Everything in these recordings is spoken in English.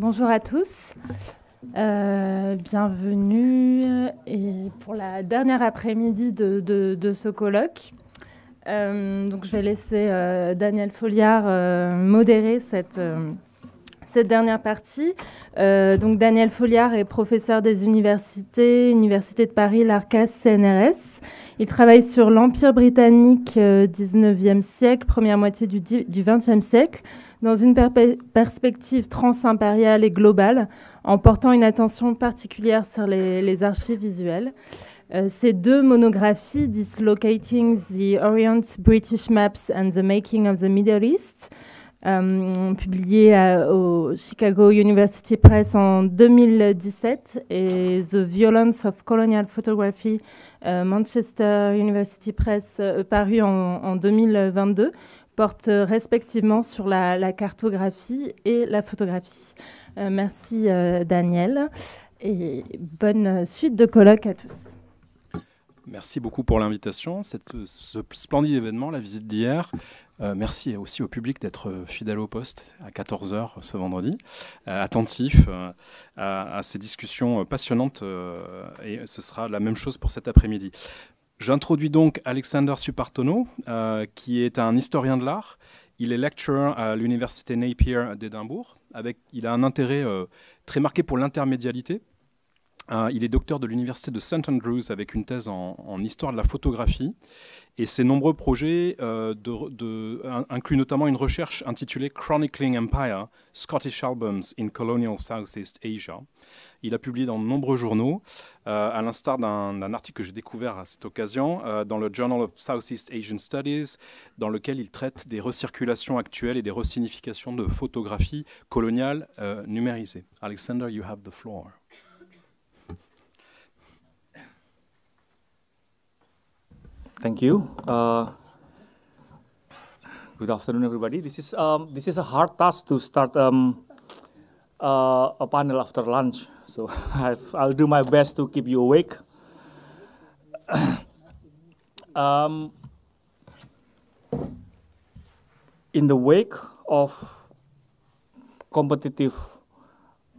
Bonjour à tous, bienvenue et pour la dernière après-midi de ce colloque. Donc je vais laisser Daniel Folliard modérer cette dernière partie. Donc Daniel Folliard est professeur des universités de Paris, l'ARCAS, CNRS. Il travaille sur l'Empire britannique 19e siècle, première moitié du 20e siècle, dans une perspective transimpériale et globale, en portant une attention particulière sur les archives visuelles. Ces deux monographies, Dislocating the Orient, British Maps and the Making of the Middle East, publié au Chicago University Press en 2017, et The Violence of Colonial Photography, Manchester University Press, paru en 2022, portent respectivement sur la cartographie et la photographie. Merci Daniel, et bonne suite de colloque à tous. Merci beaucoup pour l'invitation, ce splendide événement, la visite d'hier. Merci aussi au public d'être fidèle au poste à 14h ce vendredi, attentif à ces discussions passionnantes, et ce sera la même chose pour cet après-midi. J'introduis donc Alexander Suppartono, qui est un historien de l'art. Il est lecturer à l'université Napier d'Édimbourg. Il a un intérêt très marqué pour l'intermédialité. Il est docteur de l'université de St Andrews avec une thèse en histoire de la photographie, et ses nombreux projets incluent notamment une recherche intitulée Chronicling Empire, Scottish Albums in Colonial Southeast Asia. Il a publié dans de nombreux journaux, à l'instar d'un article que j'ai découvert à cette occasion dans le Journal of Southeast Asian Studies, dans lequel il traite des recirculations actuelles et des resignifications de photographies coloniales numérisées. Alexander, you have the floor. Thank you. Good afternoon, everybody. This is a hard task to start a panel after lunch, so I'll do my best to keep you awake. In the wake of competitive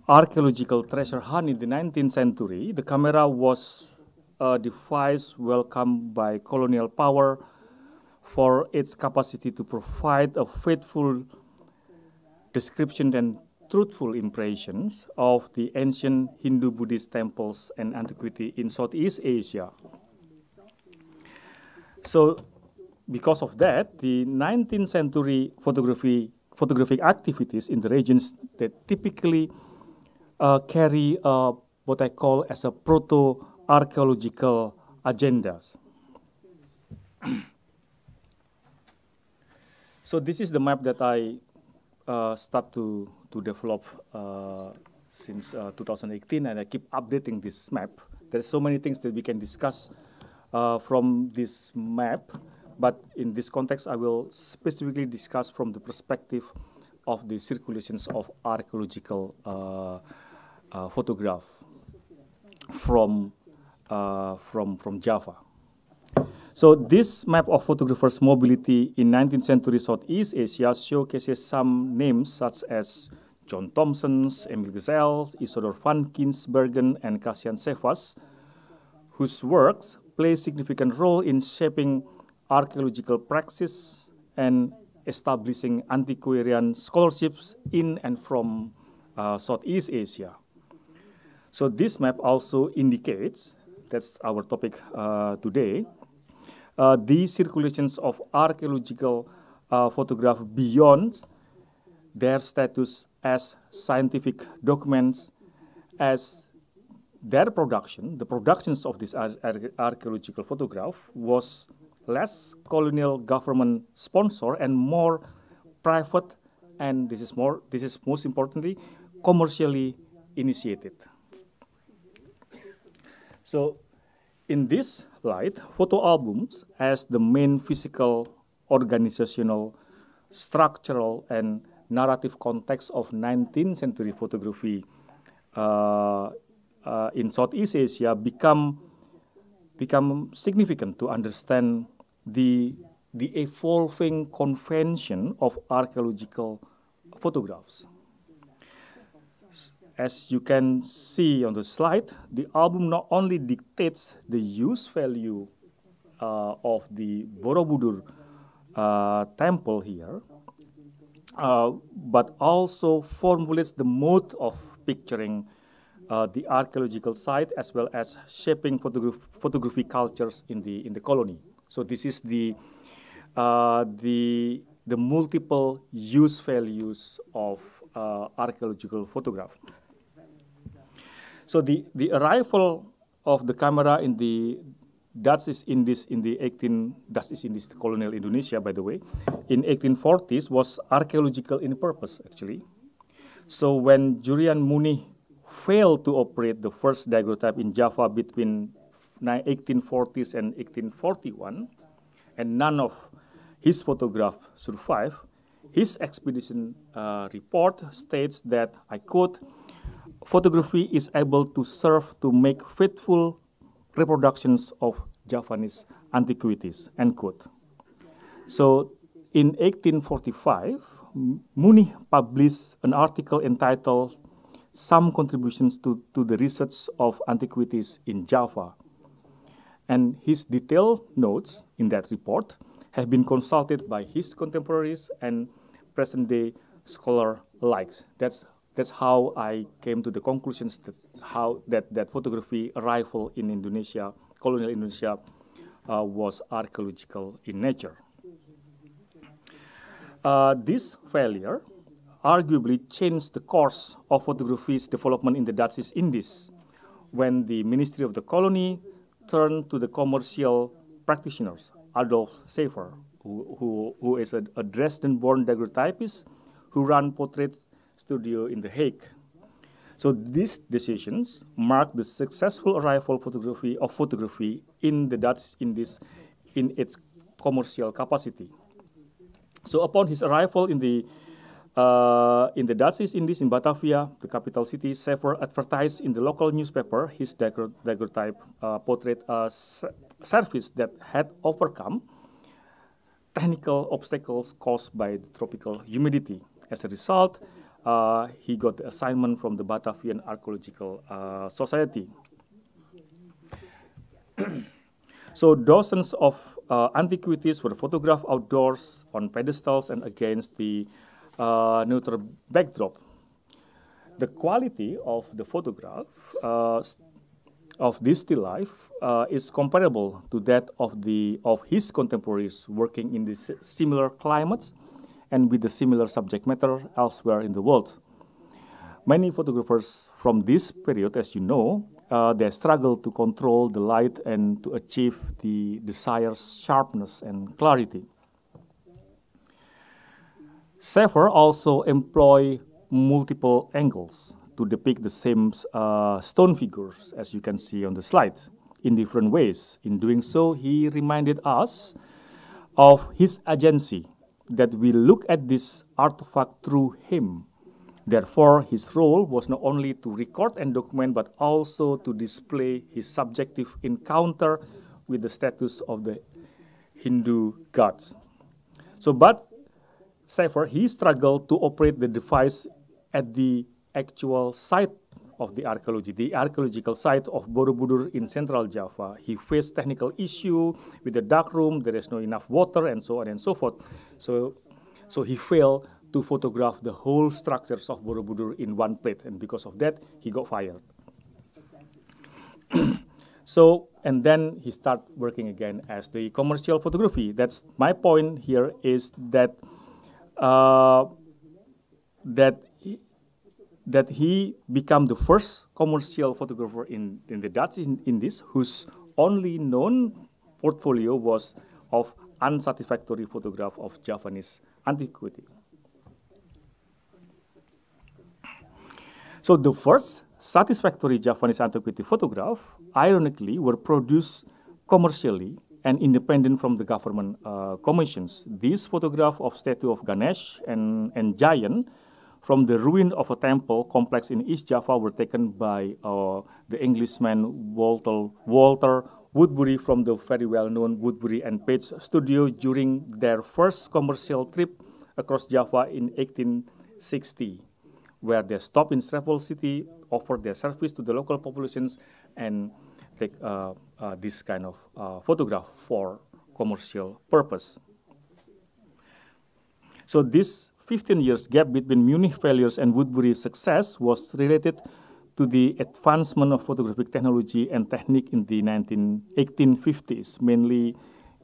archaeological treasure hunt in the 19th century, the camera was a device welcomed by colonial power for its capacity to provide a faithful description and truthful impressions of the ancient Hindu-Buddhist temples and antiquity in Southeast Asia. So, because of that, the 19th century photographic activities in the regions that typically carry what I call as a proto-archaeological agendas. So this is the map that I start to develop since 2018, and I keep updating this map. There's so many things that we can discuss from this map, but in this context, I will specifically discuss from the perspective of the circulations of archaeological photograph from Java. So this map of photographers' mobility in 19th century Southeast Asia showcases some names such as John Thompson, Emil Gesell, Isidor van Kinsbergen, and Cassian Sevas, whose works play a significant role in shaping archaeological praxis and establishing antiquarian scholarships in and from Southeast Asia. So this map also indicates, that's our topic today, the circulations of archaeological photographs beyond their status as scientific documents, as their production, the productions of this archaeological photograph was less colonial government sponsor and more private, and this is most importantly, commercially initiated. So in this light, photo albums as the main physical, organizational, structural, and narrative context of 19th century photography in Southeast Asia become significant to understand the evolving convention of archaeological photographs. As you can see on the slide, the album not only dictates the use value of the Borobudur temple here, but also formulates the mode of picturing the archaeological site as well as shaping photography cultures in the colony. So this is the multiple use values of archaeological photograph. So the arrival of the camera in the Dutch East Indies in the colonial Indonesia, by the way, in 1840s was archaeological in purpose, actually. So when Jurian Muni failed to operate the first daguerreotype in Java between 1840s and 1841, and none of his photographs survive, his expedition report states that, I quote, "Photography is able to serve to make faithful reproductions of Javanese antiquities," end quote. So in 1845, Muni published an article entitled "Some Contributions to the Research of Antiquities in Java." And his detailed notes in that report have been consulted by his contemporaries and present-day scholar alike. That's how I came to the conclusions that photography arrival in Indonesia, colonial Indonesia, was archaeological in nature. This failure arguably changed the course of photography's development in the Dutch East Indies, when the Ministry of the Colony turned to the commercial practitioners, Adolf Sefer, who is a Dresden-born daguerreotypist who ran portrait studio in The Hague. So these decisions marked the successful arrival of photography in the Dutch Indies in its commercial capacity. So upon his arrival in the Dutch East Indies in Batavia, the capital city, Sefer advertised in the local newspaper his daguerreotype portrait service that had overcome technical obstacles caused by the tropical humidity. As a result, he got the assignment from the Batavian Archaeological Society. So dozens of antiquities were photographed outdoors on pedestals and against the neutral backdrop. The quality of the photograph of this still life is comparable to that of his contemporaries working in the similar climates and with the similar subject matter elsewhere in the world. Many photographers from this period, as you know, they struggle to control the light and to achieve the desired sharpness and clarity. Sefer also employ multiple angles to depict the same stone figures, as you can see on the slide, in different ways. In doing so, he reminded us of his agency, that we look at this artifact through him. Therefore, his role was not only to record and document, but also to display his subjective encounter with the status of the Hindu gods. So, but Sefer, he struggled to operate the device at the actual site of the archaeological site of Borobudur in central Java. He faced technical issue with the darkroom, there is no enough water, and so on and so forth. So he failed to photograph the whole structures of Borobudur in one plate, and because of that, he got fired. So, and then he started working again as the commercial photography. That's my point here, is that that he became the first commercial photographer in the Dutch Indies whose only known portfolio was of unsatisfactory photograph of Javanese antiquity. So the first satisfactory Javanese antiquity photograph, ironically, were produced commercially and independent from the government commissions. These photographs of statue of Ganesh and giant from the ruin of a temple complex in East Java were taken by the Englishman Walter Woodbury from the very well-known Woodbury and Page studio during their first commercial trip across Java in 1860. where they stop in several cities, offer their service to the local populations, and take this kind of photograph for commercial purpose. So this 15 years gap between Munich failures and Woodbury's success was related to the advancement of photographic technology and technique in the 1850s, mainly,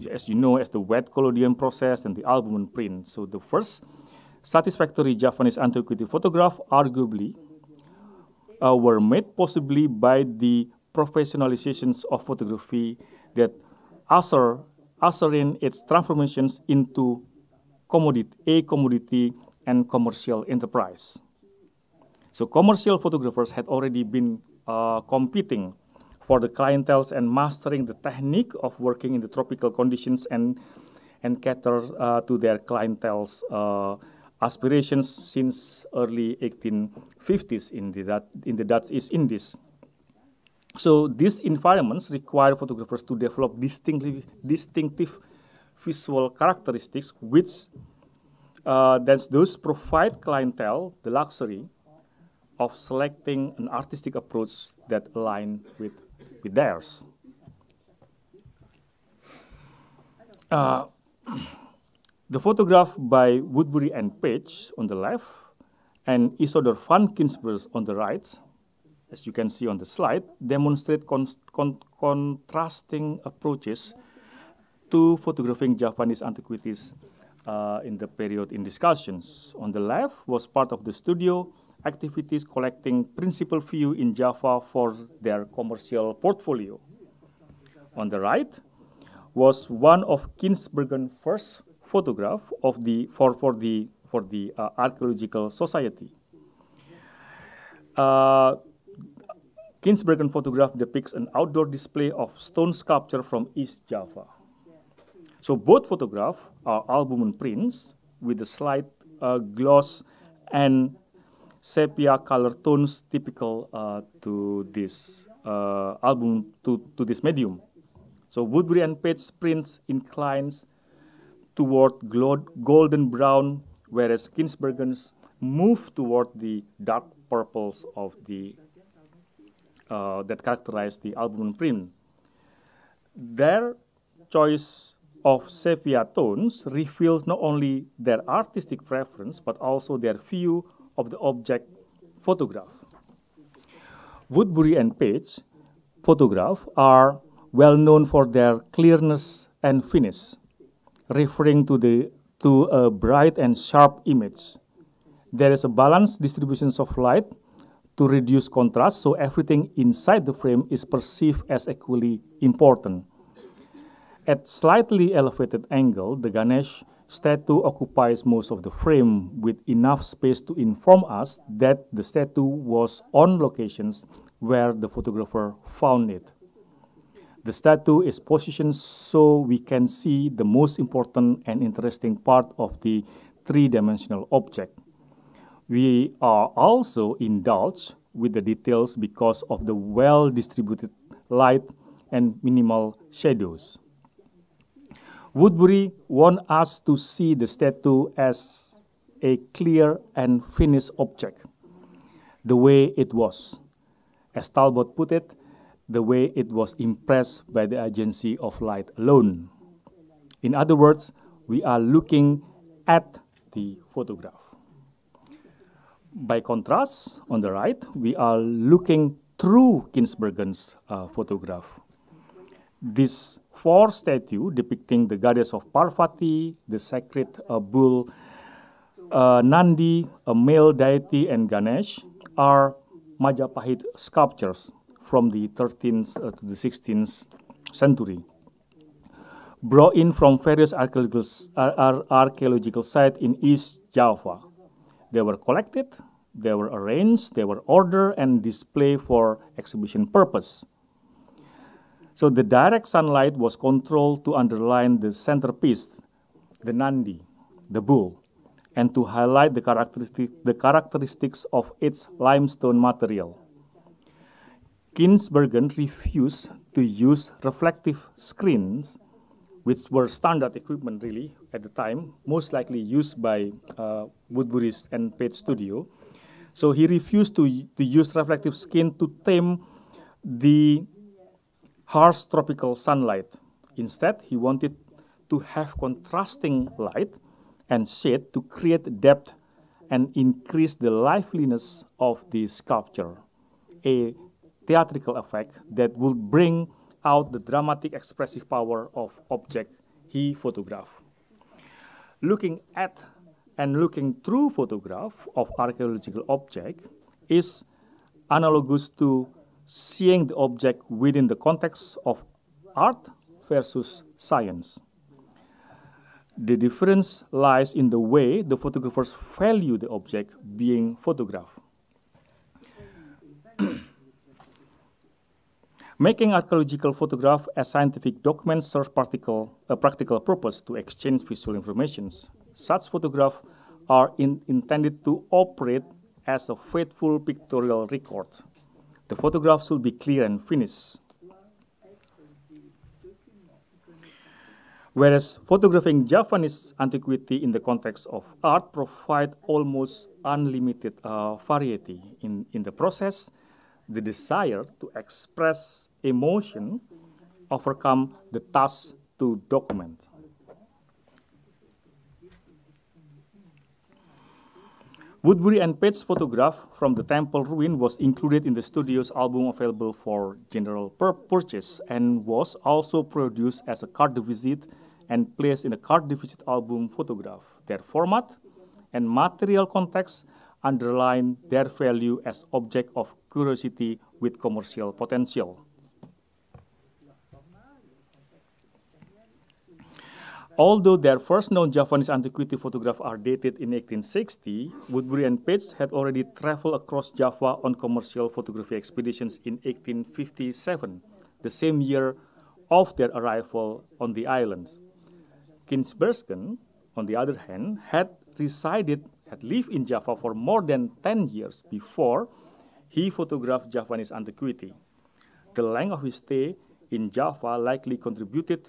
as you know, as the wet collodion process and the album and print. So the first satisfactory Japanese antiquity photograph arguably were made possibly by the professionalizations of photography that usher in its transformations into a commodity and commercial enterprise. So commercial photographers had already been competing for the clientele and mastering the technique of working in the tropical conditions and cater to their clientele's aspirations since early 1850s in the Dutch East Indies. So these environments require photographers to develop distinctive visual characteristics, which those provide clientele the luxury of selecting an artistic approach that align with theirs. The photograph by Woodbury and Page on the left and Isidor van Ginsberg on the right, as you can see on the slide, demonstrate contrasting approaches to photographing Japanese antiquities in the period in discussions. On the left was part of the studio activities collecting principal view in Java for their commercial portfolio. On the right was one of Ginsbergen's first photograph of for the Archaeological Society. Ginsbergen photograph depicts an outdoor display of stone sculpture from East Java. So both photographs are album and prints with a slight gloss and sepia color tones typical to this album, to this medium. So Woodbury and Page prints inclines toward golden brown, whereas Ginsbergen's move toward the dark purples of the that characterize the album and print. Their choice of sepia tones reveals not only their artistic preference, but also their view of the object photograph. Woodbury and Page photograph are well known for their clearness and finish, referring to a bright and sharp image. There is a balanced distribution of light to reduce contrast, so everything inside the frame is perceived as equally important. At slightly elevated angle, the Ganesh statue occupies most of the frame with enough space to inform us that the statue was on locations where the photographer found it. The statue is positioned so we can see the most important and interesting part of the three-dimensional object. We are also indulged with the details because of the well-distributed light and minimal shadows. Woodbury wants us to see the statue as a clear and finished object, the way it was. As Talbot put it, the way it was impressed by the agency of light alone. In other words, we are looking at the photograph. By contrast, on the right, we are looking through Ginsbergen's photograph. These four statues depicting the goddess of Parvati, the sacred bull Nandi, a male deity, and Ganesh are Majapahit sculptures from the 13th to the 16th century, brought in from various archaeological sites in East Java. They were collected, they were arranged, they were ordered and displayed for exhibition purpose. So the direct sunlight was controlled to underline the centerpiece, the Nandi, the bull, and to highlight the characteristics of its limestone material. Ginsbergen refused to use reflective screens, which were standard equipment really at the time, most likely used by Woodbury's and Page studio. So he refused to use reflective skin to tame the harsh tropical sunlight. Instead, he wanted to have contrasting light and shade to create depth and increase the liveliness of the sculpture, a theatrical effect that would bring out the dramatic expressive power of object he photographed. Looking at and looking through photograph of archaeological object is analogous to seeing the object within the context of art versus science. The difference lies in the way the photographers value the object being photographed. Making archaeological photograph as scientific documents serves a practical purpose to exchange visual information. Such photographs are intended to operate as a faithful pictorial record. The photograph should be clear and finished. Whereas photographing Javanese antiquity in the context of art provide almost unlimited variety. In the process, the desire to express emotion overcome the task to document. Woodbury and Page's photograph from the temple ruin was included in the studio's album available for general purchase and was also produced as a carte de visite and placed in a carte de visite album photograph. Their format and material context underline their value as object of curiosity with commercial potential. Although their first known Javanese antiquity photographs are dated in 1860, Woodbury and Page had already traveled across Java on commercial photography expeditions in 1857, the same year of their arrival on the island. Ginsbergen, on the other hand, had lived in Java for more than 10 years before he photographed Javanese antiquity. The length of his stay in Java likely contributed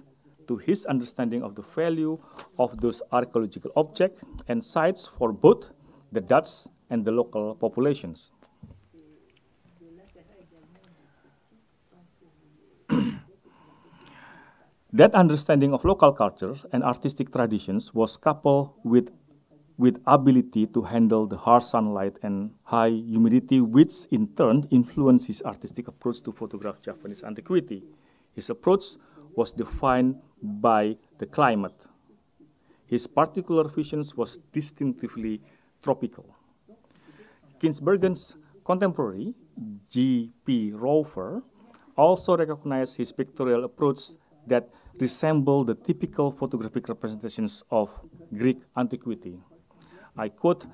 to his understanding of the value of those archaeological objects and sites for both the Dutch and the local populations. That understanding of local cultures and artistic traditions was coupled with ability to handle the harsh sunlight and high humidity, which in turn influenced his artistic approach to photograph Javanese antiquity. His approach was defined by the climate. His particular vision was distinctively tropical. Ginsbergen's contemporary, G.P. Rover, also recognized his pictorial approach that resembled the typical photographic representations of Greek antiquity. I quote,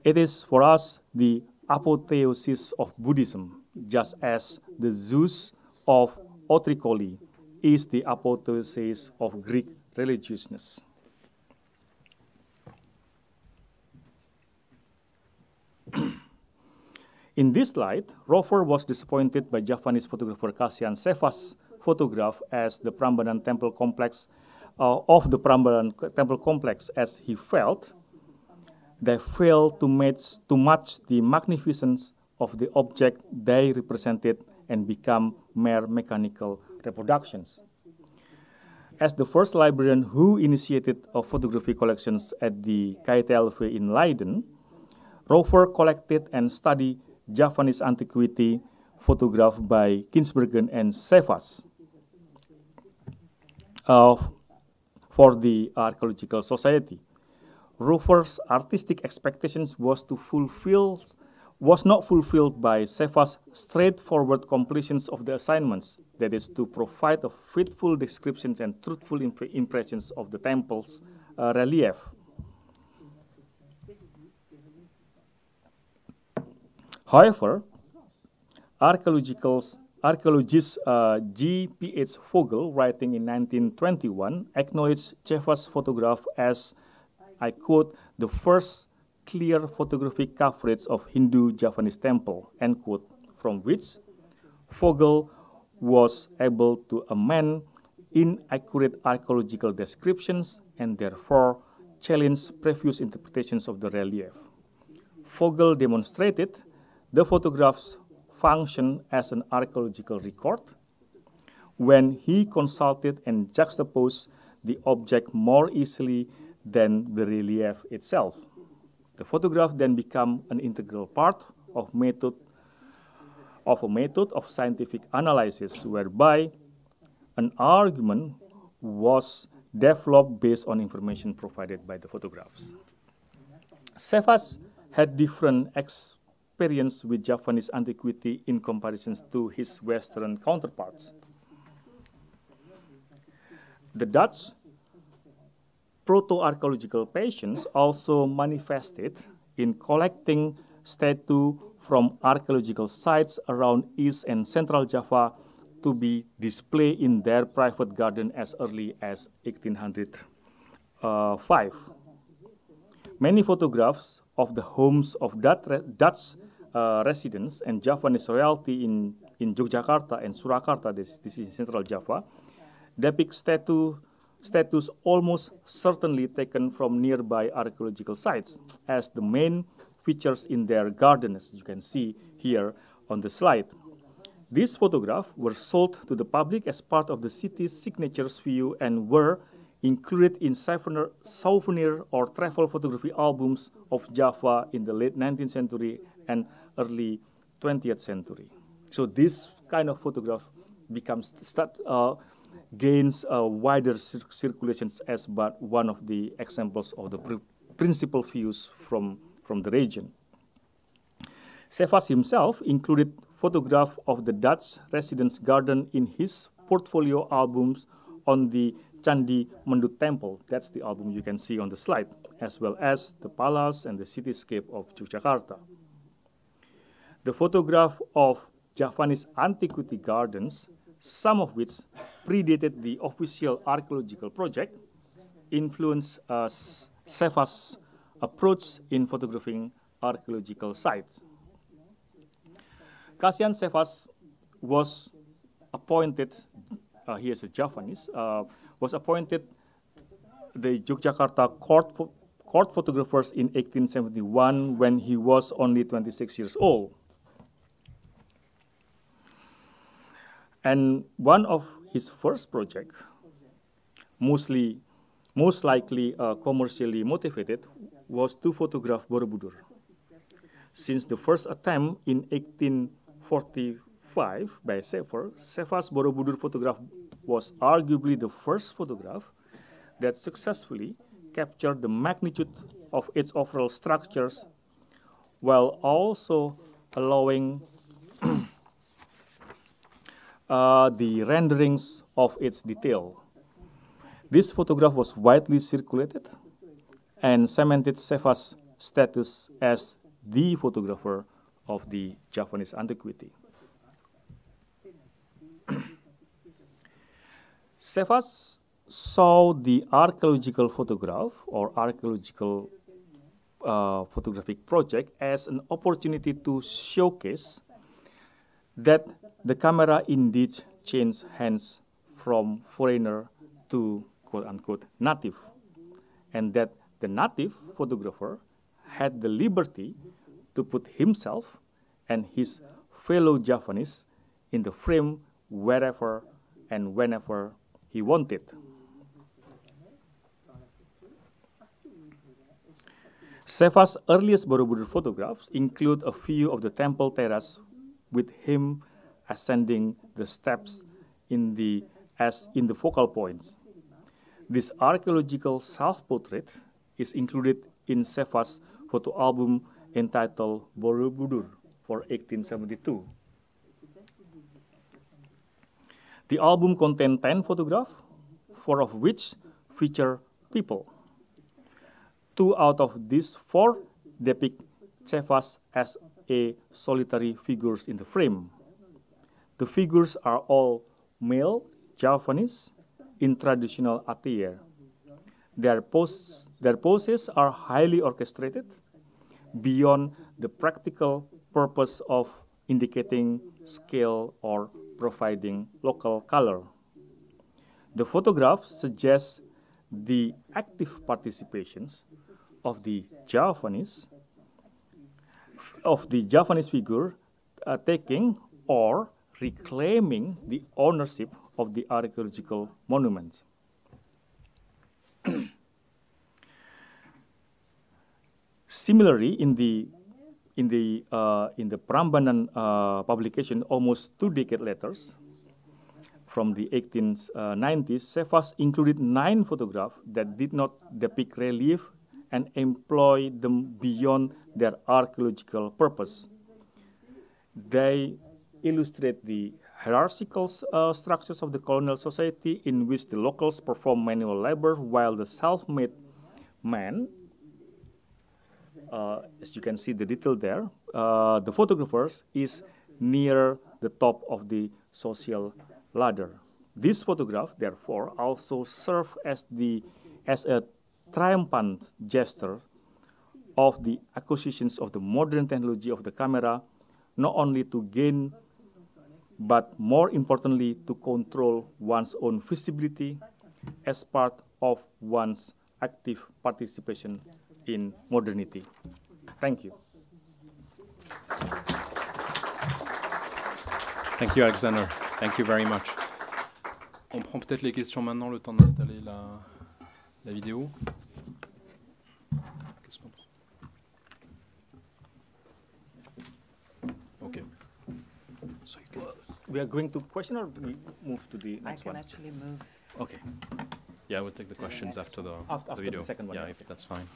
"It is for us the apotheosis of Buddhism, just as the Zeus of Otrikoli is the apotheosis of Greek religiousness." In this light, Rover was disappointed by Javanese photographer Kasian Sefa's photograph as the Prambanan temple complex as he felt they failed to match the magnificence of the object they represented and become mere mechanical reproductions. As the first librarian who initiated photography collections at the KTLV in Leiden, Rover collected and studied Javanese antiquity photographed by Ginsbergen and Sevas for the Archaeological Society. Rover's artistic expectations was not fulfilled by Sevas' straightforward completions of the assignments, that is, to provide a faithful descriptions and truthful impressions of the temple's relief. However, archaeologist G.P.H. Vogel, writing in 1921, acknowledged Sevas' photograph as, I quote, "the first clear photographic coverage of Hindu Javanese temple," end quote, from which Vogel was able to amend inaccurate archaeological descriptions and therefore challenge previous interpretations of the relief. Vogel demonstrated, the photographs function as an archaeological record when he consulted and juxtaposed the object more easily than the relief itself. The photograph then became an integral part of a method of scientific analysis, whereby an argument was developed based on information provided by the photographs. Cephas had different experience with Javanese antiquity in comparison to his Western counterparts. The Dutch proto-archaeological patients also manifested in collecting statues from archaeological sites around East and Central Java to be displayed in their private garden as early as 1805. Many photographs of the homes of Dutch residents and Javanese royalty in Yogyakarta and Surakarta, this is Central Java, depict statues almost certainly taken from nearby archaeological sites as the main features in their gardens, you can see here on the slide. These photographs were sold to the public as part of the city's signatures view and were included in souvenir or travel photography albums of Java in the late 19th century and early 20th century. So this kind of photograph gains wider circulations as but one of the examples of the principal views from the region. Cephas himself included photographs of the Dutch residents' garden in his portfolio albums on the Candi Mendut Temple. That's the album you can see on the slide, as well as the palace and the cityscape of Yogyakarta. The photograph of Javanese antiquity gardens, some of which predated the official archaeological project, influenced Cephas' approach in photographing archaeological sites. Kasian Cephas was appointed, he is a Javanese, was appointed the Yogyakarta court photographers in 1871 when he was only 26 years old. And one of his first projects, most likely commercially motivated, was to photograph Borobudur. Since the first attempt in 1845 by Cephas' Borobudur photograph was arguably the first photograph that successfully captured the magnitude of its overall structures while also allowing the renderings of its detail. This photograph was widely circulated and cemented Cephas' status as the photographer of the Javanese antiquity. Cephas saw the archaeological photograph or archaeological photographic project as an opportunity to showcase that the camera indeed changed hands from foreigner to quote-unquote native, and that the native photographer had the liberty to put himself and his fellow Javanese in the frame wherever and whenever he wanted. Cephas' earliest Borobudur photographs include a view of the temple terrace with him ascending the steps in the focal points. This archaeological self-portrait is included in Cephas' photo album entitled Borobudur for 1872. The album contains 10 photographs, 4 of which feature people. 2 out of these 4 depict Cephas as a solitary figures in the frame. The figures are all male Javanese in traditional attire. Their poses are highly orchestrated beyond the practical purpose of indicating scale or providing local color. The photograph suggests the active participations of the Javanese of the Japanese figure taking or reclaiming the ownership of the archaeological monuments. Similarly, in the Prambanan publication, almost 2 decades later, from the 1890s, Cephas included 9 photographs that did not depict relief and employ them beyond their archaeological purpose. They illustrate the hierarchical structures of the colonial society in which the locals perform manual labor while the self-made man, as you can see the detail there, the photographers is near the top of the social ladder. This photograph, therefore, also serve as a triumphant gesture of the acquisitions of the modern technology of the camera, not only to gain, but more importantly, to control one's own visibility as part of one's active participation in modernity. Thank you. Thank you, Alexander. Thank you very much. On prend peut-être les questions maintenant, le temps d'installer la vidéo. Okay. So you can... We are going to question or we move to the next one? I can actually move. Okay. Yeah, we'll take the questions after the video. The second one. Yeah, if that's fine.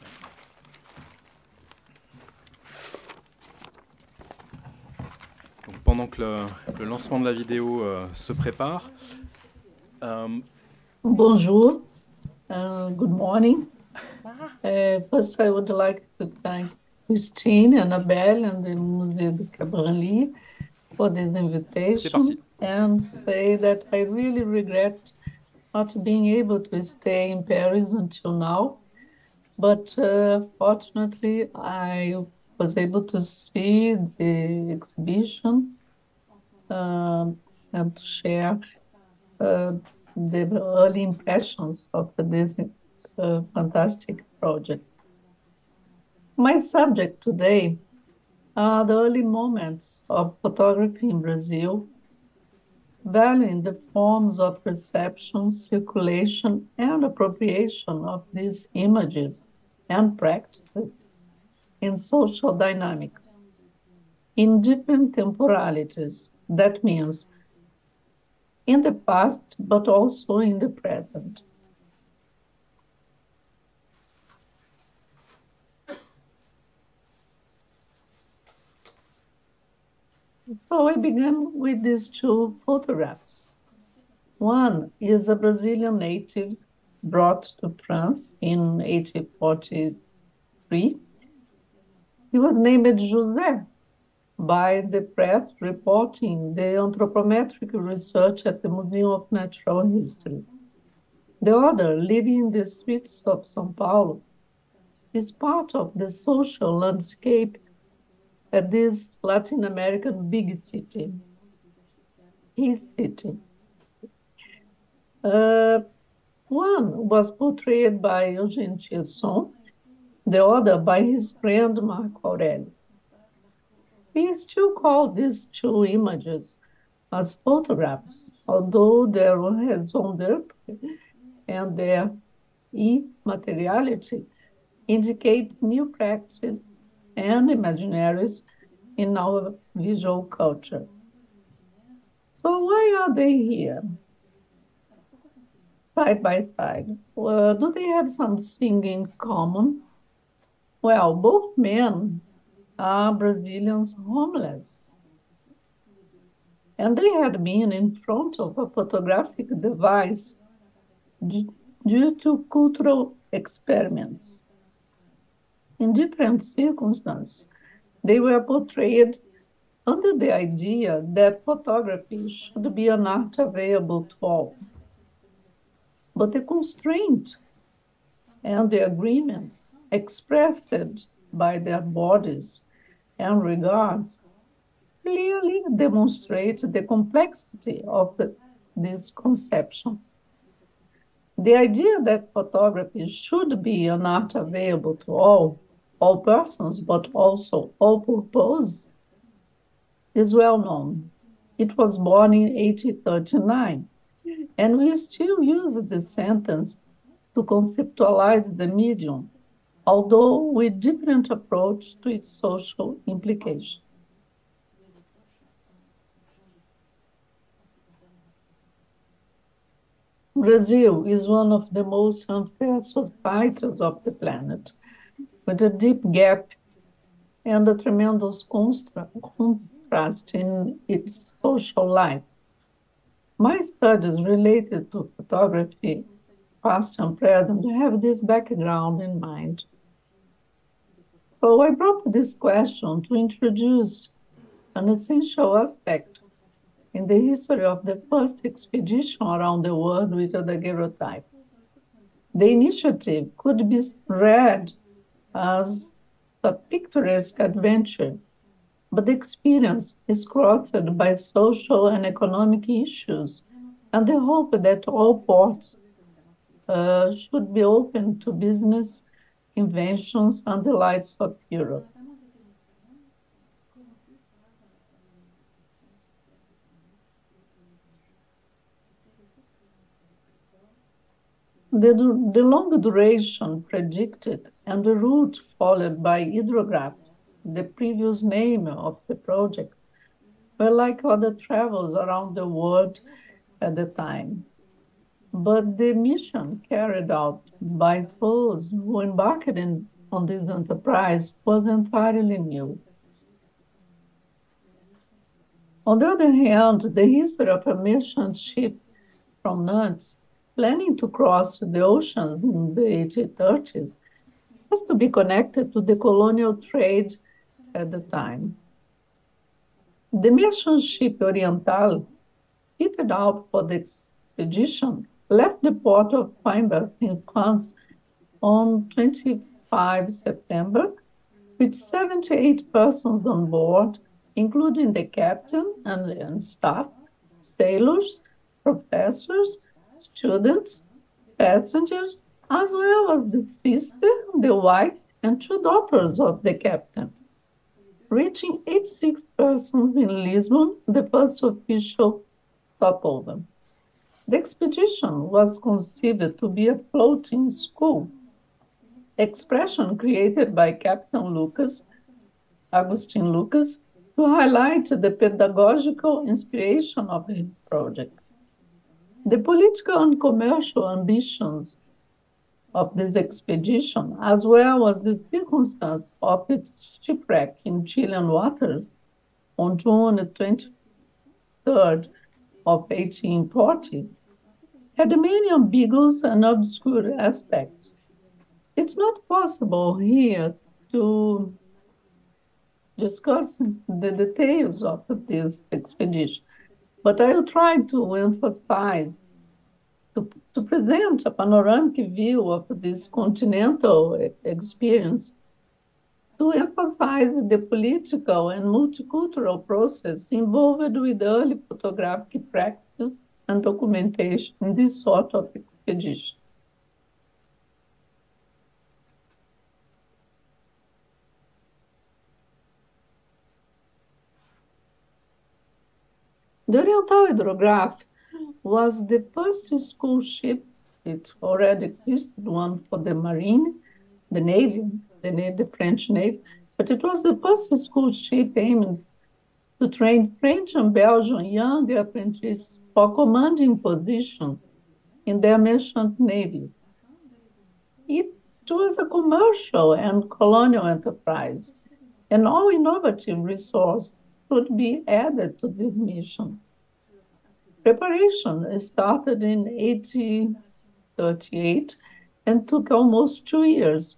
Donc, pendant que le lancement de la vidéo se prépare. Bonjour. Good morning. First, I would like to thank Christine, Annabelle, and the Musée de Cabrali for this invitation, and say that I really regret not being able to stay in Paris until now, but fortunately I was able to see the exhibition and to share the early impressions of this fantastic project. My subject today are the early moments of photography in Brazil, valuing the forms of perception, circulation, and appropriation of these images and practices in social dynamics, in different temporalities. That means in the past, but also in the present. So I began with these 2 photographs. One is a Brazilian native brought to France in 1843. He was named José by the press reporting the anthropometric research at the Museum of Natural History. The other, living in the streets of São Paulo, is part of the social landscape at this Latin American big city, his city. One was portrayed by Eugène Tiesson, the other by his friend Marco Aurélio. We still call these 2 images as photographs, although their raison d'être and their immateriality indicate new practices and imaginaries in our visual culture. So why are they here, side by side? Do they have something in common? Well, both men are Brazilians homeless. And they had been in front of a photographic device due to cultural experiments. In different circumstances, they were portrayed under the idea that photography should be an art available to all. But the constraint and the agreement expressed by their bodies and regards clearly demonstrate the complexity of this conception. The idea that photography should be an art available to all all persons, but also all purpose, is well known. It was born in 1839, and we still use the sentence to conceptualize the medium, although with different approach to its social implication. Brazil is one of the most unfair societies of the planet, with a deep gap and a tremendous contrast in its social life. My studies related to photography, past and present, have this background in mind. So I brought this question to introduce an essential aspect in the history of the first expedition around the world with a daguerreotype. The initiative could be read as a picturesque adventure, but the experience is crossed by social and economic issues, and the hope that all ports should be open to business, inventions, and the lights of Europe. The long duration predicted and the route followed by hydrograph, the previous name of the project, were like other travels around the world at the time. But the mission carried out by those who embarked on this enterprise was entirely new. On the other hand, the history of a merchant ship from Nantes planning to cross the ocean in the 1830s has to be connected to the colonial trade at the time. The merchant ship Oriental, fitted out for the expedition, left the port of Coimbra in France on 25 September with 78 persons on board, including the captain and staff, sailors, professors, students, passengers, as well as the sister, the wife, and 2 daughters of the captain, reaching 86 persons in Lisbon, the first official stopover. The expedition was conceived to be a floating school, expression created by Captain Agustin Lucas, to highlight the pedagogical inspiration of his project. The political and commercial ambitions of this expedition, as well as the circumstance of its shipwreck in Chilean waters on June 23rd of 1840, had many ambiguous and obscure aspects. It's not possible here to discuss the details of this expedition, but I will try to emphasize, to present a panoramic view of this continental experience, to emphasize the political and multicultural process involved with early photographic practice and documentation in this sort of expedition. The Oriental Hydrograph was the first school ship. It already existed one for the Marine, the Navy, the French Navy, but it was the first school ship aimed to train French and Belgian young apprentices for commanding positions in their merchant navy. It was a commercial and colonial enterprise, and all innovative resources should be added to this mission. Preparation started in 1838 and took almost 2 years,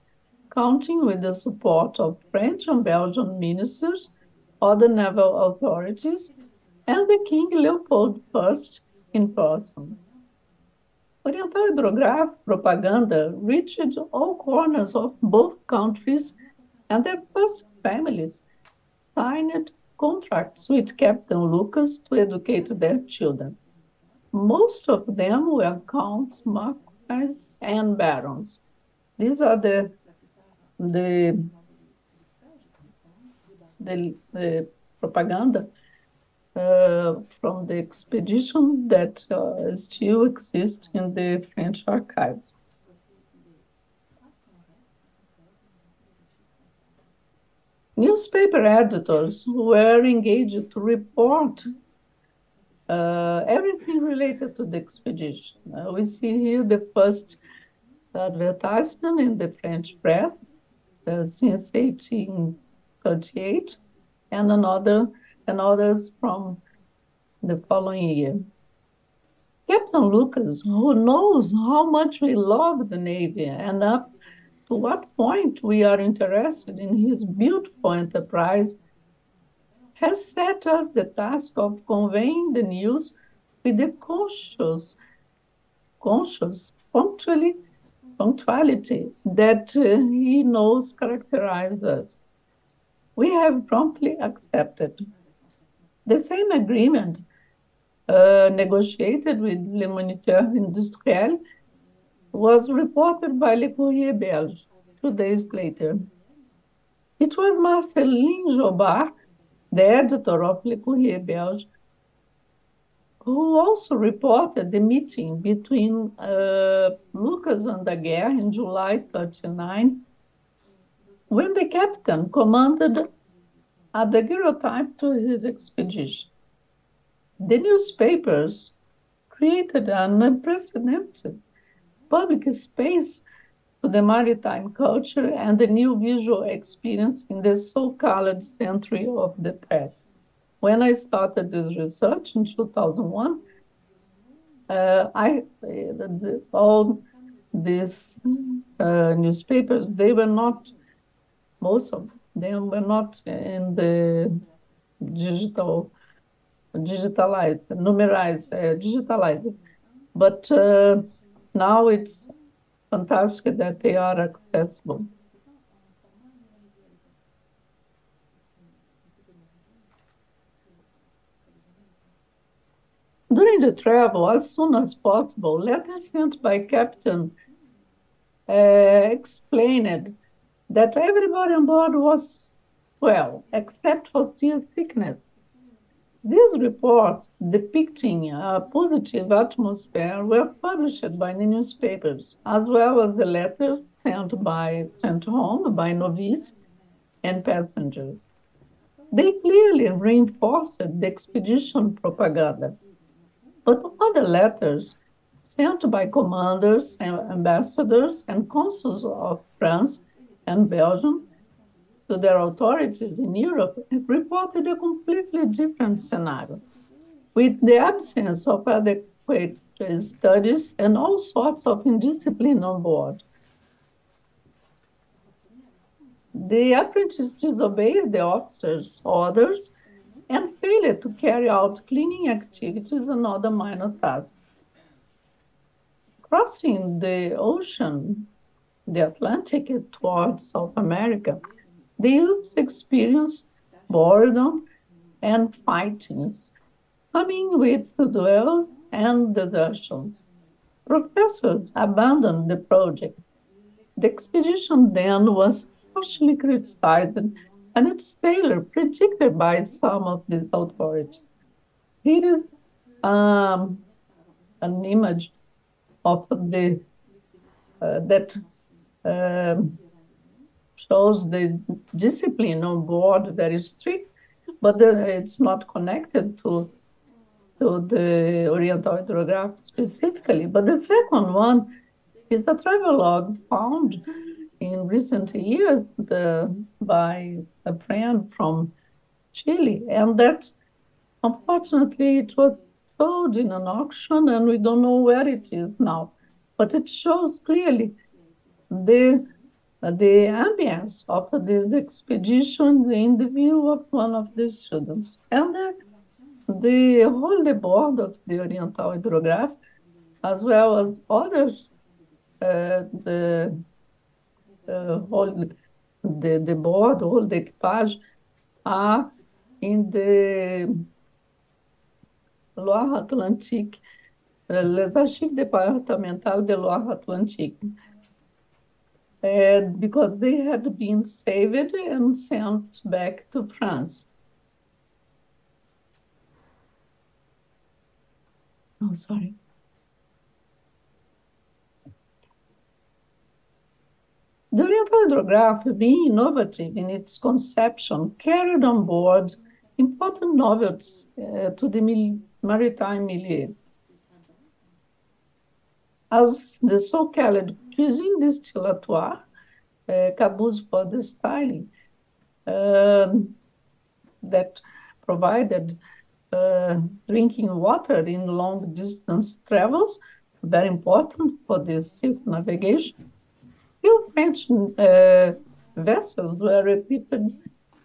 counting with the support of French and Belgian ministers, other naval authorities, and the King Leopold I in person. Oriental Hydrograph propaganda reached all corners of both countries, and their first families signed contracts with Captain Lucas to educate their children. Most of them were counts, marquises, and barons. These are the the propaganda from the expedition that still exists in the French archives. Newspaper editors were engaged to report everything related to the expedition. We see here the first advertisement in the French press since 1838, and others from the following year. Captain Lucas, who knows how much we love the Navy and up to what point we are interested in his beautiful enterprise, has set us the task of conveying the news with the conscious punctuality that he knows characterizes us. We have promptly accepted. The same agreement negotiated with Le Moniteur Industriel was reported by Le Courrier Belge 2 days later. It was Marceline Jobard, the editor of Le Courrier Belge, who also reported the meeting between Lucas and Daguerre in July 1939, when the captain commanded a daguerreotype to his expedition. The newspapers created an unprecedented public space to the maritime culture and the new visual experience in the so-called century of the past. When I started this research in 2001, all these newspapers, they were not, most of them were not in the digitalized. But now it's fantastic that they are accessible. During the travel, as soon as possible, letters sent by Captain explained that everybody on board was well, except for seasickness. These reports depicting a positive atmosphere were published by the newspapers, as well as the letters sent home by novices and passengers. They clearly reinforced the expedition propaganda. But other letters sent by commanders and ambassadors and consuls of France and Belgium to their authorities in Europe reported a completely different scenario, with the absence of adequate studies and all sorts of indiscipline on board. The apprentices disobeyed the officers' orders and failed to carry out cleaning activities and other minor tasks. Crossing the ocean, the Atlantic, towards South America, the youths experienced boredom and fightings, coming with duels and desertions. Professors abandoned the project. The expedition then was harshly criticized and its failure predicted by some of the authorities. Here is an image of the that shows the discipline on board very strict, but it's not connected to the Oriental Hydrograph specifically. But the second one is a travelogue found in recent years by a friend from Chile, and that unfortunately it was sold in an auction and we don't know where it is now. But it shows clearly the ambience of this expedition in the view of one of the students. And the whole board of the Oriental Hydrograph, as well as others, the board, all the equipage, are in the Loire-Atlantique, les archives départementales de Loire-Atlantique. because they had been saved and sent back to France. Oh, sorry. The oriental hydrograph, being innovative in its conception, carried on board important novelties to the maritime milieu. As the so-called cuisine distillatoire, caboose for the styling, that provided drinking water in long-distance travels, very important for the circumnavigation. Few French vessels were equipped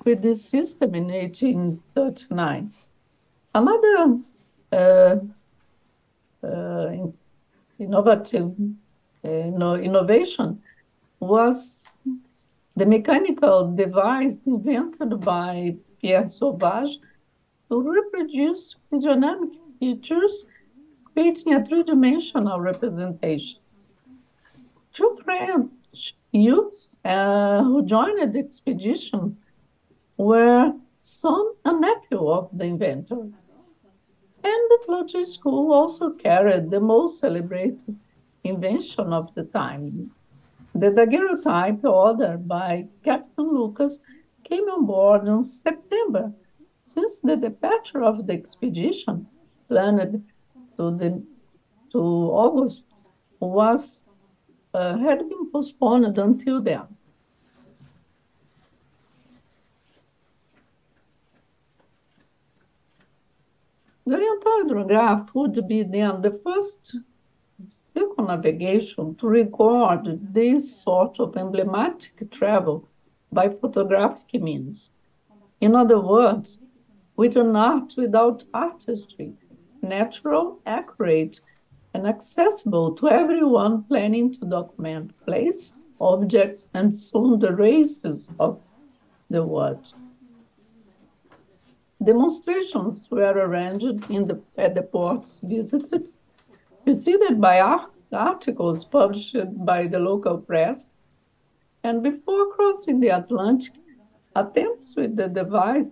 with this system in 1839. Another innovative innovation was the mechanical device invented by Pierre Sauvage to reproduce physiognomic features, creating a three-dimensional representation. Two French youths who joined the expedition were son and nephew of the inventor. And the floating school also carried the most celebrated invention of the time. The daguerreotype, ordered by Captain Lucas, came on board in September, since the departure of the expedition, planned to August, had been postponed until then. The oriental hydrograph would be then the first circumnavigation to record this sort of emblematic travel by photographic means. In other words, with an art without artistry, natural, accurate, and accessible to everyone planning to document place, objects, and soon the races of the world. Demonstrations were arranged at the ports visited, preceded by articles published by the local press, and before crossing the Atlantic, attempts with the device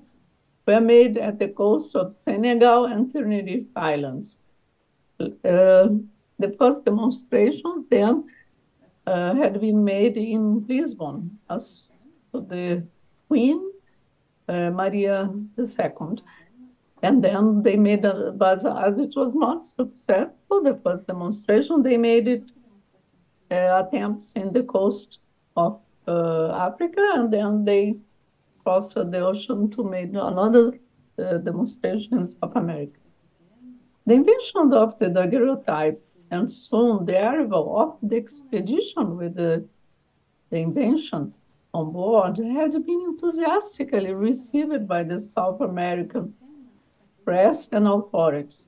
were made at the coast of Senegal and Tenerife Islands. The first demonstration then had been made in Lisbon as to the Queen Maria II. And then they made, but as it was not successful, the first demonstration, they made it attempts in the coast of Africa, and then they crossed the ocean to make another demonstration in South America. The invention of the daguerreotype and soon the arrival of the expedition with the invention on board had been enthusiastically received by the South American press and authorities.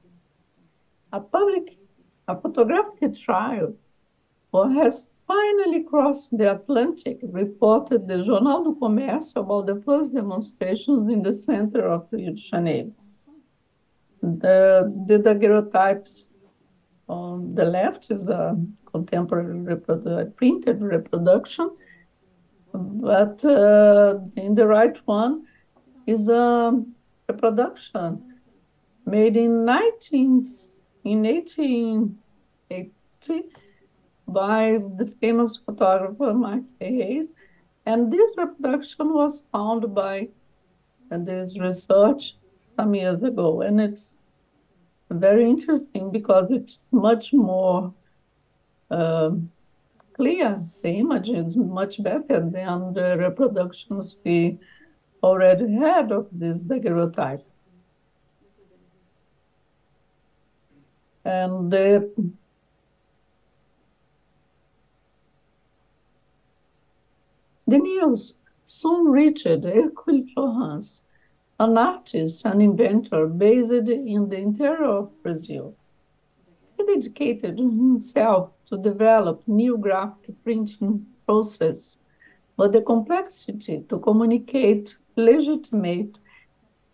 A photographic trial has finally crossed the Atlantic, reported the Jornal do Comércio about the first demonstrations in the center of Rio de Janeiro. The daguerreotypes on the left is a contemporary printed reproduction, but in the right one is a reproduction made in 1880 by the famous photographer Max Hayes, and this reproduction was found by this research some years ago, and it's very interesting because it's much more clear. The image is much better than the reproductions we already had of this daguerreotype. And the news soon reached Hercule Florence, an artist and inventor based in the interior of Brazil. He dedicated himself to develop new graphic printing process, but the complexity to communicate, legitimate,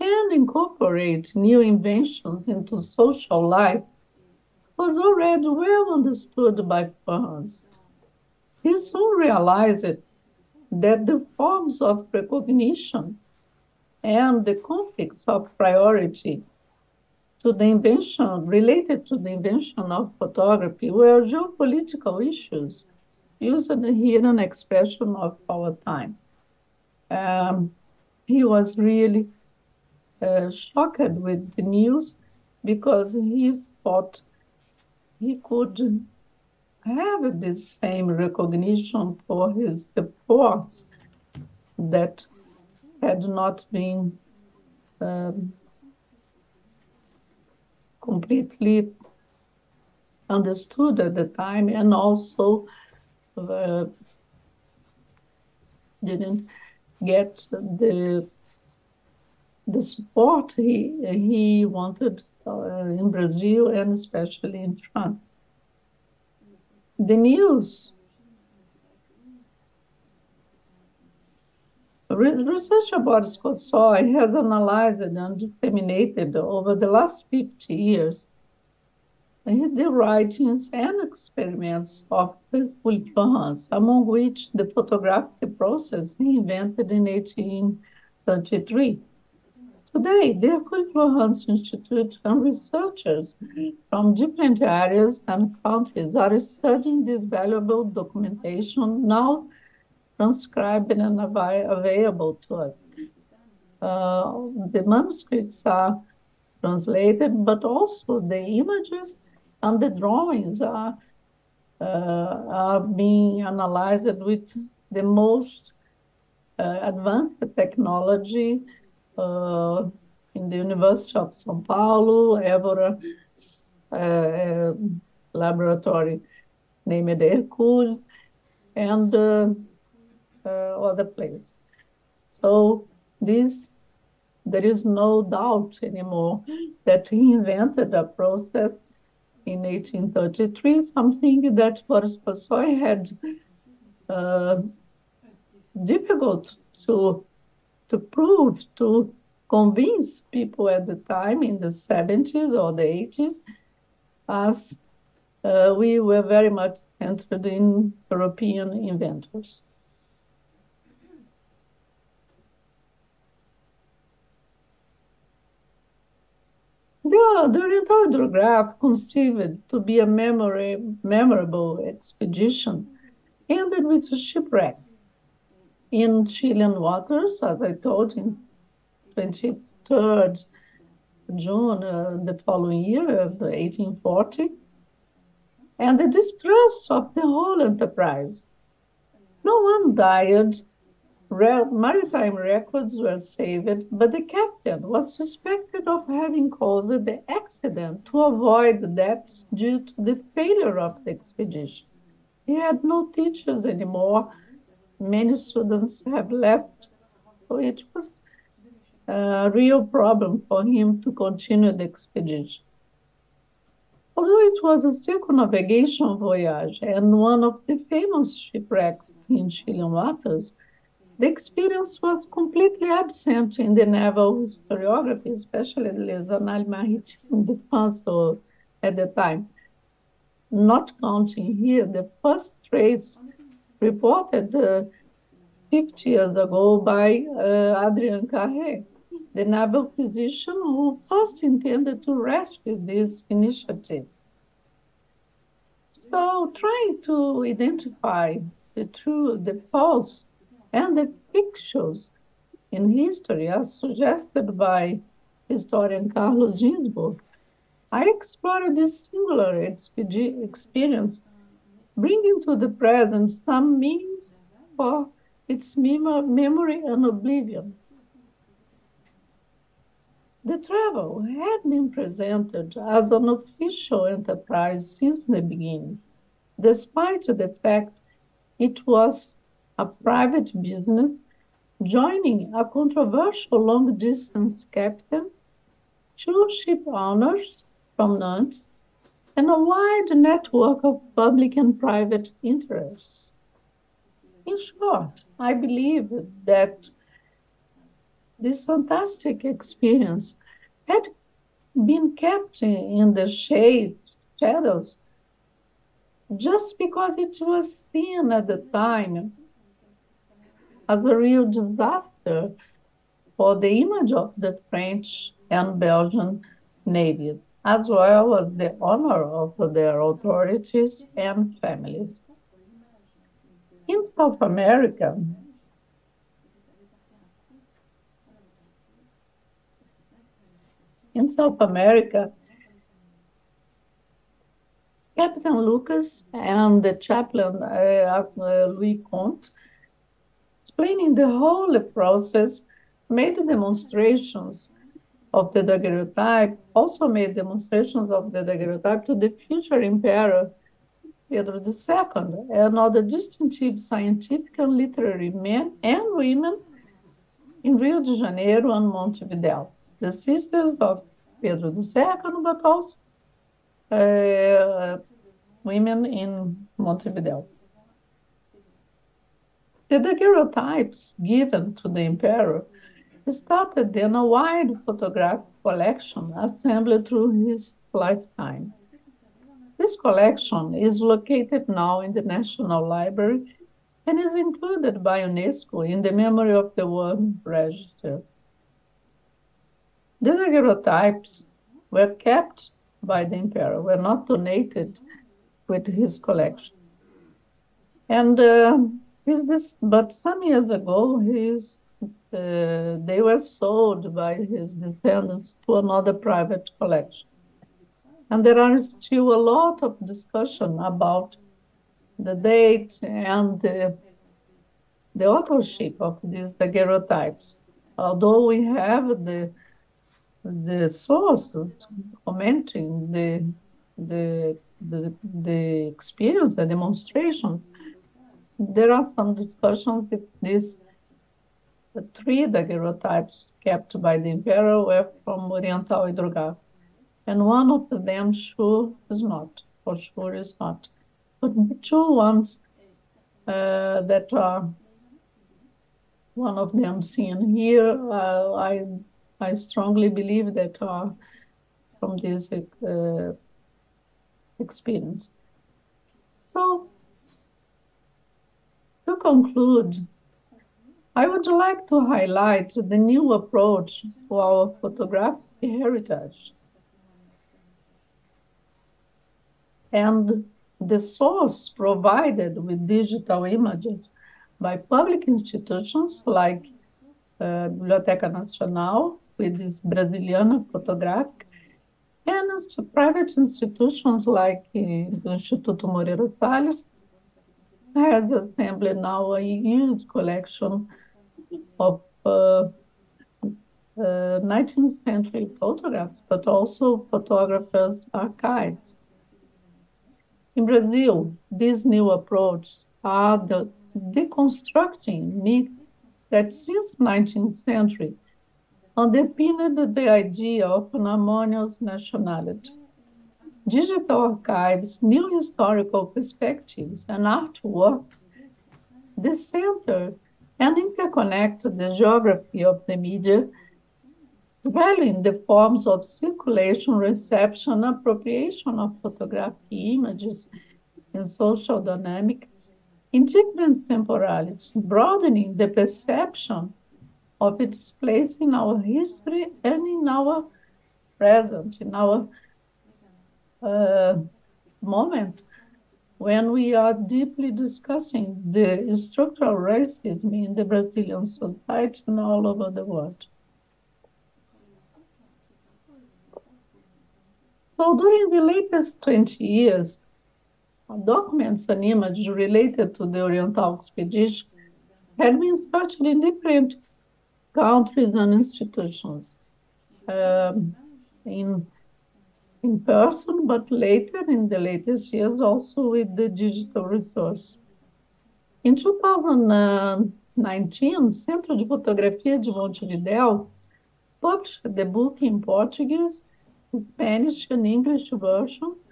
and incorporate new inventions into social life was already well understood by Florence. he soon realized that the forms of recognition and the conflicts of priority to the invention, related to the invention of photography, were geopolitical issues used here an expression of our time. He was really shocked with the news because he thought he could have the same recognition for his efforts that had not been completely understood at the time, and also didn't get the support he wanted in Brazil and especially in France. The news, research about Scott Soy has analyzed and disseminated over the last 50 years the writings and experiments of Philippe, among which the photographic process he invented in 1833. Today, the Philippe Institute and researchers from different areas and countries are studying this valuable documentation, now transcribed and available to us. The manuscripts are translated, but also the images and the drawings are being analyzed with the most advanced technology in the University of São Paulo, Évora laboratory named Hercule, and other places. So there is no doubt anymore that he invented a process in 1833, something that Boris Passoy had difficult to prove, to convince people at the time in the 70s or the 80s, as we were very much centered in European inventors. The oriental hydrograph, conceived to be a memorable expedition, ended with a shipwreck in Chilean waters, as I told, in 23rd June the following year, 1840, and the distrust of the whole enterprise. No one died. Maritime records were saved, but the captain was suspected of having caused the accident to avoid debts due to the failure of the expedition. He had no teachers anymore. Many students have left, so it was a real problem for him to continue the expedition. Although it was a circumnavigation voyage and one of the famous shipwrecks in Chilean waters, the experience was completely absent in the naval historiography, especially Les Annales Maritimes de France at the time. Not counting here the first trace reported 50 years ago by Adrien Carré, the naval physician who first intended to rescue this initiative. So trying to identify the true, the false, and the fictions in history, as suggested by historian Carlos Ginzburg, I explored this singular experience, bringing to the present some means for its memory and oblivion. The travel had been presented as an official enterprise since the beginning, despite the fact it was a private business, joining a controversial long-distance captain, 2 ship owners from Nantes, and a wide network of public and private interests. In short, I believe that this fantastic experience had been kept in the shadows just because it was seen at the time as a real disaster for the image of the French and Belgian navies, as well as the honor of their authorities and families. In South America, Captain Lucas and the chaplain Louis Comte, explaining the whole process, made demonstrations of the daguerreotype, also made demonstrations of the daguerreotype to the future emperor Pedro II and other distinctive scientific and literary men and women in Rio de Janeiro and Montevideo, the sisters of Pedro II, but also women in Montevideo. The daguerreotypes given to the emperor started then a wide photographic collection assembled through his lifetime. This collection is located now in the National Library and is included by UNESCO in the Memory of the World Register. The daguerreotypes were kept by the emperor, were not donated with his collection. And but some years ago, they were sold by his descendants to another private collection. And there are still a lot of discussion about the date and the authorship of these daguerreotypes. Although we have the source commenting the experience, the demonstrations, there are some discussions if these three daguerreotypes kept by the emperor were from Oriental hydrograph. And one of them sure is not, for sure is not. But the two ones that are, one of them seen here, I strongly believe that are from this experience. So, to conclude, I would like to highlight the new approach to our photographic heritage and the source provided with digital images by public institutions like Biblioteca Nacional, with this Brasiliana Photográfica, and private institutions like the Instituto Moreira Salles has assembled now a huge collection of 19th century photographs, but also photographers' archives. In Brazil, these new approaches are deconstructing myths that since 19th century underpinned the idea of an harmonious nationality. Digital archives, new historical perspectives, and artwork decenter and interconnect the geography of the media, valuing the forms of circulation, reception, appropriation of photographic images in social dynamic in different temporalities, broadening the perception of its place in our history and in our present, in our moment when we are deeply discussing the structural racism in the Brazilian society and all over the world. So during the latest 20 years, documents and images related to the Oriental expedition had been searched in different countries and institutions, in person, but later, in the latest years, also with the digital resource. In 2019, Centro de Fotografia de Montevideo published the book in Portuguese, Spanish, and English versions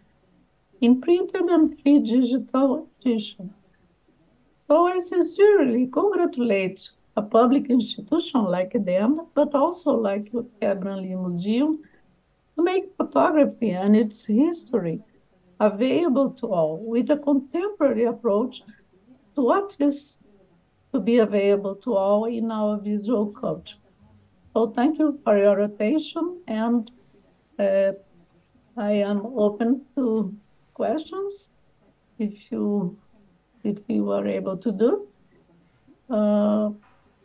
in printed and free digital editions. So I sincerely congratulate a public institution like them, but also like the Branly Museum, to make photography and its history available to all with a contemporary approach to what is to be available to all in our visual culture. So thank you for your attention, and I am open to questions if you are able to do,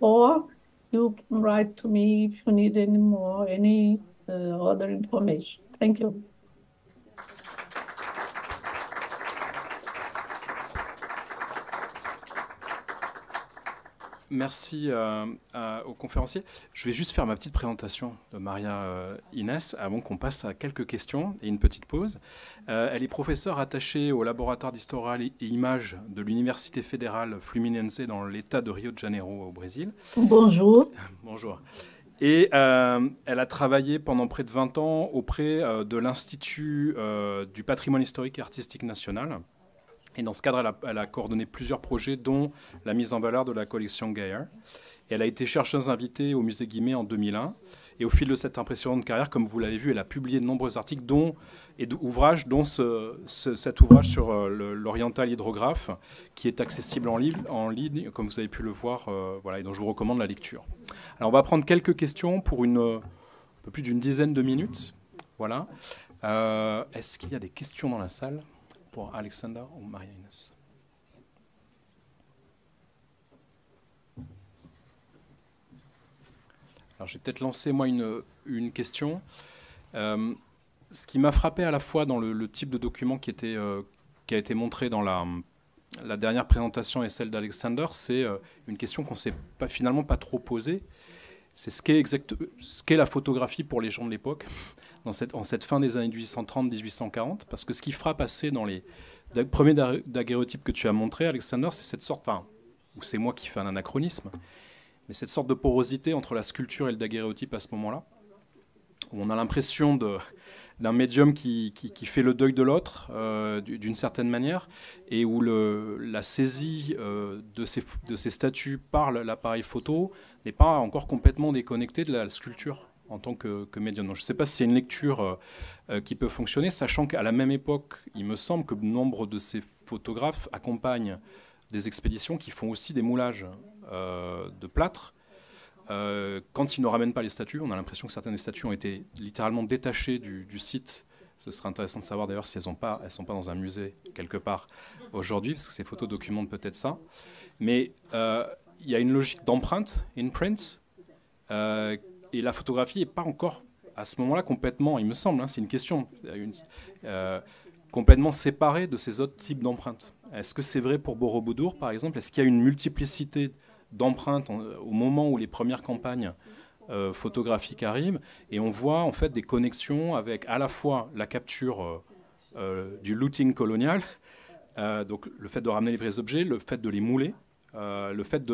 or you can write to me if you need any other information. Thank you. Merci aux conférenciers. Je vais juste faire ma petite présentation de Maria Inès avant qu'on passe à quelques questions et une petite pause. Elle est professeure attachée au laboratoire d'histoire et images de l'Université fédérale Fluminense dans l'État de Rio de Janeiro au Brésil. Bonjour. Bonjour. Et elle a travaillé pendant près de 20 ans auprès de l'Institut du patrimoine historique et artistique national. Et dans ce cadre, elle a coordonné plusieurs projets, dont la mise en valeur de la collection Geoffrey. Et elle a été chercheuse invitée au musée Guimet en 2001. Et au fil de cette impressionnante carrière, comme vous l'avez vu, elle a publié de nombreux articles et ouvrages, dont cet ouvrage sur l'oriental hydrographe, qui est accessible en ligne, comme vous avez pu le voir, voilà, et dont je vous recommande la lecture. Alors, on va prendre quelques questions pour un peu plus d'une dizaine de minutes. Voilà. Est-ce qu'il y a des questions dans la salle pour Alexander ou Maria Inès? Alors, j'ai peut-être lancé, moi, une question. Ce qui m'a frappé à la fois dans le type de document qui a été montré dans la dernière présentation et celle d'Alexander, c'est une question qu'on ne s'est finalement pas trop posée. C'est ce qu'est la photographie pour les gens de l'époque, en cette fin des années 1830-1840, parce que ce qui frappe assez dans les premiers daguerréotypes que tu as montrés, Alexander, c'est cette sorte, ou c'est moi qui fais un anachronisme, mais cette sorte de porosité entre la sculpture et le daguerréotype à ce moment-là, où on a l'impression d'un médium qui fait le deuil de l'autre, d'une certaine manière, et où la saisie de ces statues par l'appareil photo n'est pas encore complètement déconnectée de la sculpture en tant que médium. Donc, je ne sais pas si c'est une lecture qui peut fonctionner, sachant qu'à la même époque, il me semble que nombre de ces photographes accompagnent des expéditions qui font aussi des moulages de plâtre. Quand ils ne ramènent pas les statues, on a l'impression que certaines des statues ont été littéralement détachées du site. Ce serait intéressant de savoir d'ailleurs si elles sont pas dans un musée quelque part aujourd'hui, parce que ces photos documentent peut-être ça. Mais il y a une logique d'empreinte, imprint, et la photographie n'est pas encore à ce moment-là complètement, il me semble, c'est une question, complètement séparée de ces autres types d'empreintes. Est-ce que c'est vrai pour Borobudur, par exemple? Est-ce qu'il y a une multiplicité d'empreintes au moment où les premières campagnes photographiques arrivent, et on voit en fait des connexions avec à la fois la capture du looting colonial, donc le fait de ramener les vrais objets, le fait de les mouler, le fait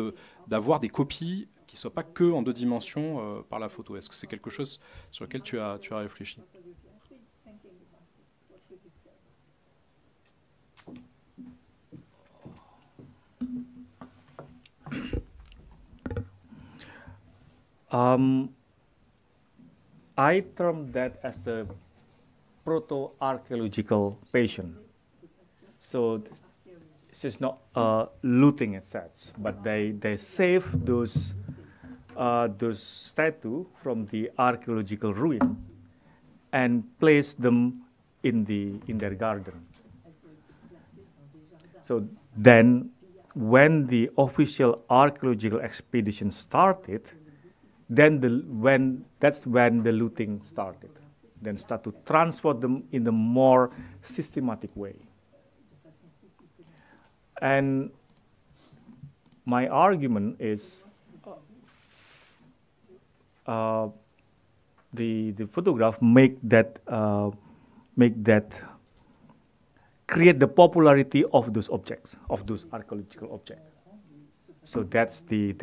d'avoir des copies qui ne soient pas que en 2 dimensions par la photo. Est-ce que c'est quelque chose sur lequel tu as réfléchi? I term that as the proto-archaeological patient. So this is not looting as such, but they save those statues from the archaeological ruin and place them in their garden. So then, when the official archaeological expedition started, that's when the looting started. Then start to transfer them in a more systematic way. And my argument is the photograph create the popularity of those objects, of those archaeological objects. So that's the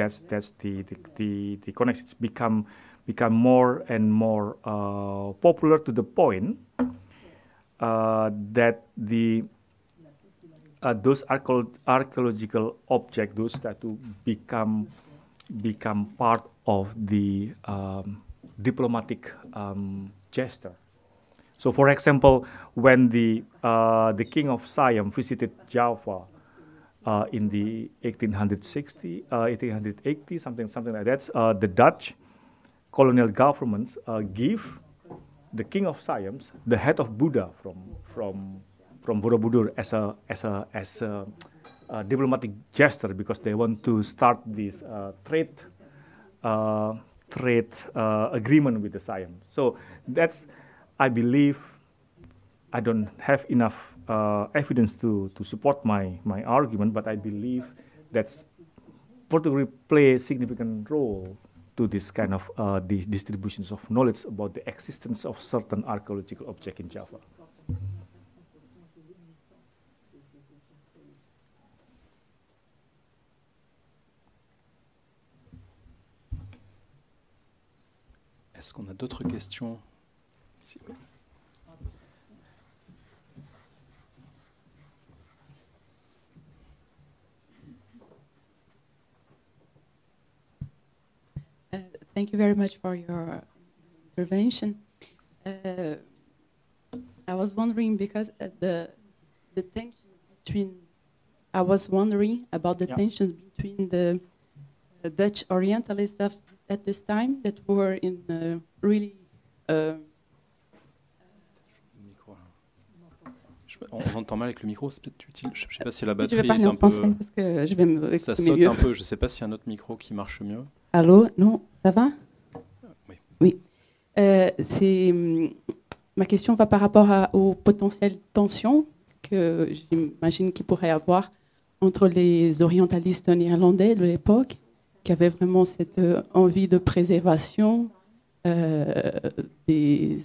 connection. It's become more and more popular to the point that those archaeological objects, those statues, become part of the diplomatic gesture So, for example, when the king of Siam visited Java in the 1880, something like that, the Dutch colonial governments give the king of Siam the head of Buddha from Borobudur as a diplomatic gesture, because they want to start this trade agreement with the Siam. So that's, I believe, I don't have enough evidence to support my argument, but I believe that photography play a significant role to this kind of the distributions of knowledge about the existence of certain archaeological objects in Java. Est-ce qu'on a d'autres questions? Ici, oui. Thank you very much for your intervention. I was wondering because the tensions between. I was wondering about the tensions between the Dutch Orientalists at this time that were in really. On entend mal avec le micro, c'est peut-être utile. Je ne sais pas si la batterie je vais parler est en un français peu. Parce que je vais me ça saute mieux. Un peu. Je ne sais pas s'il y a un autre micro qui marche mieux. Allô, non, ça va? Oui. Oui. Ma question va par rapport aux potentielles tensions que j'imagine qu'il pourrait y avoir entre les orientalistes néerlandais de l'époque, qui avaient vraiment cette envie de préservation des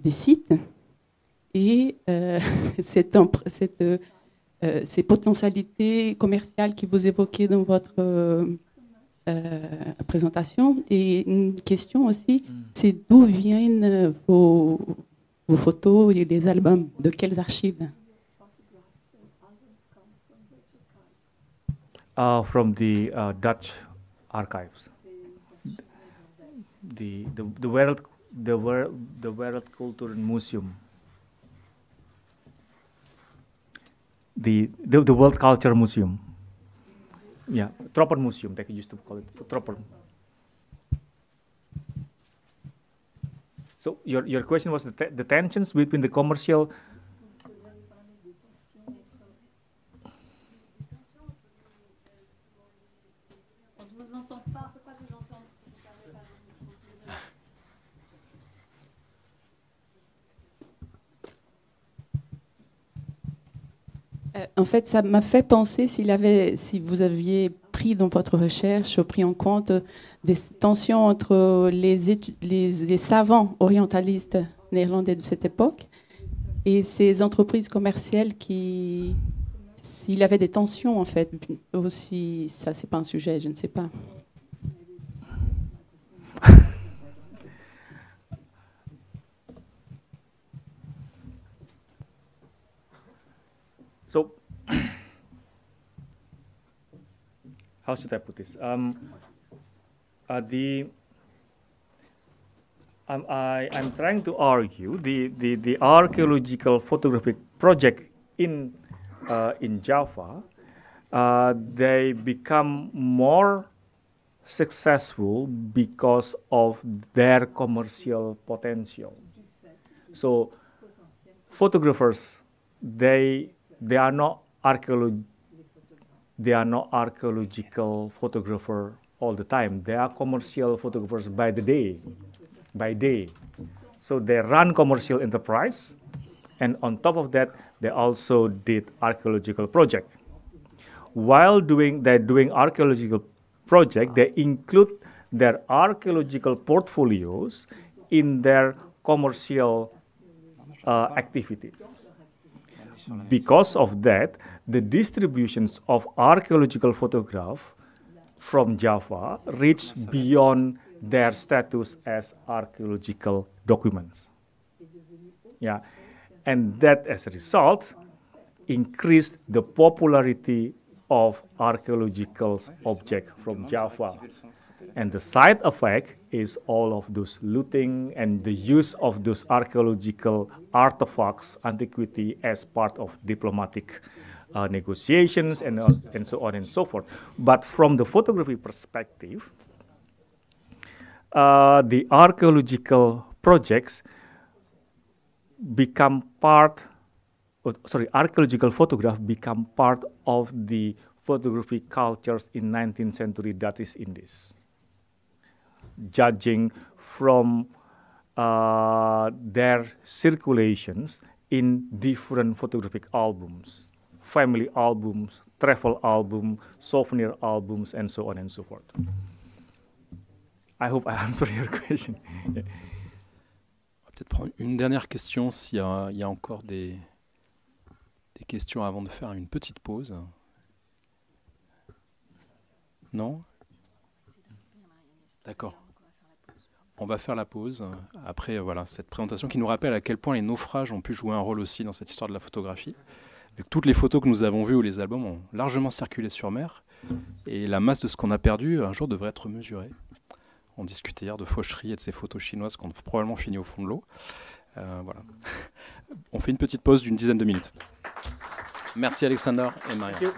sites, et ces potentialités commerciales que vous évoquez dans votre présentation. Et une question aussi, c'est d'où viennent vos photos et les albums, de quelles archives? From the Dutch archives, the World Culture Museum, the World Culture Museum. Yeah, Tropen Museum, they used to call it Tropen. So your question was the tensions between the commercial. En fait, ça m'a fait penser si vous aviez pris dans votre recherche, pris en compte des tensions entre les savants orientalistes néerlandais de cette époque et ces entreprises commerciales s'il y avait des tensions en fait, aussi, ça c'est pas un sujet, je ne sais pas. So, how should I put this? I'm trying to argue the archaeological photographic project in Java, they become more successful because of their commercial potential. So, photographers, they are not archaeological photographer all the time. They are commercial photographers by day. So they run commercial enterprise, and on top of that, they also did archaeological project. While they're doing archaeological project, they include their archaeological portfolios in their commercial activities. Because of that, the distributions of archaeological photograph from Java reach beyond their status as archaeological documents. Yeah, and that as a result increased the popularity of archaeological objects from Java. And the side effect is all of those looting and the use of those archaeological artifacts, antiquity, as part of diplomatic negotiations and so on and so forth. But from the photography perspective, the archaeological projects become part, archaeological photograph become part of the photography cultures in 19th century that is in this. Judging from their circulations in different photographic albums, family albums, travel albums, souvenir albums, and so on and so forth. I hope I answered your question. On va peut-être prendre une dernière question s'il y a encore des questions avant de faire une petite pause. Non? D'accord. On va faire la pause. Après, voilà, cette présentation qui nous rappelle à quel point les naufrages ont pu jouer un rôle aussi dans cette histoire de la photographie. Vu que toutes les photos que nous avons vues ou les albums ont largement circulé sur mer, et la masse de ce qu'on a perdu un jour devrait être mesurée. On discutait hier de faucherie et de ces photos chinoises qui ont probablement fini au fond de l'eau. Voilà. On fait une petite pause d'une dizaine de minutes. Merci Alexander et Maria.